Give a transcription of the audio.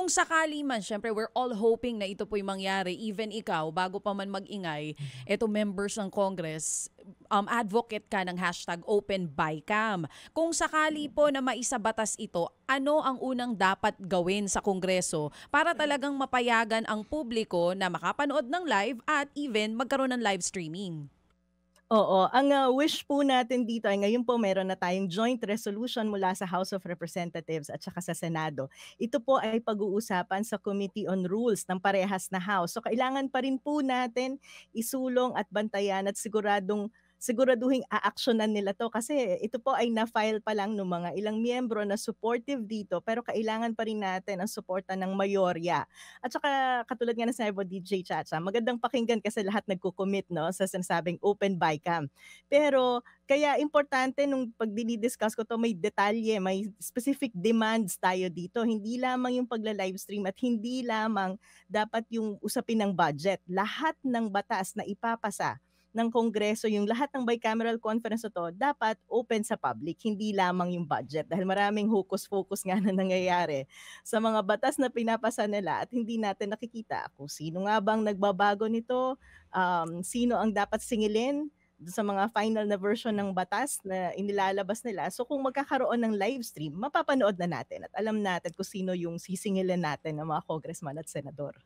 kung sakali man, syempre we're all hoping na ito po'y mangyari. Even ikaw, bago pa man mag-ingay, eto members ng Congress, advocate ka ng hashtag #OpenByCam. Kung sakali po na maisabatas ito, ano ang unang dapat gawin sa Kongreso para talagang mapayagan ang publiko na makapanood ng live at even magkaroon ng live streaming? Oo, ang, wish po natin dito ay ngayon po meron na tayong joint resolution mula sa House of Representatives at saka sa Senado. Ito po ay pag-uusapan sa Committee on Rules ng parehas na House. So kailangan pa rin po natin isulong at bantayan at siguraduhing aaksiyunan nila 'to kasi ito po ay na-file pa lang nung mga ilang miyembro na supportive dito pero kailangan pa rin natin ang suporta ng mayorya. At saka katulad nga ng sinabi mo DJ Chacha, magandang pakinggan kasi lahat nagko-commit 'no, sa sinasabing open BICAM. Pero kaya importante nung 'pag dini-discuss ko 'to may detalye, may specific demands tayo dito. Hindi lamang yung pagla-livestream at hindi lamang dapat yung usapin ng budget. Lahat ng batas na ipapasa ng Kongreso, yung lahat ng bicameral conference na 'to dapat open sa public, hindi lamang yung budget. Dahil maraming hocus-pocus nga na nangyayari sa mga batas na pinapasa nila at hindi natin nakikita kung sino nga bang nagbabago nito, sino ang dapat singilin dun sa mga final na version ng batas na inilalabas nila. So kung magkakaroon ng live stream, mapapanood na natin at alam natin kung sino yung sisingilin natin ng mga congressman at senador.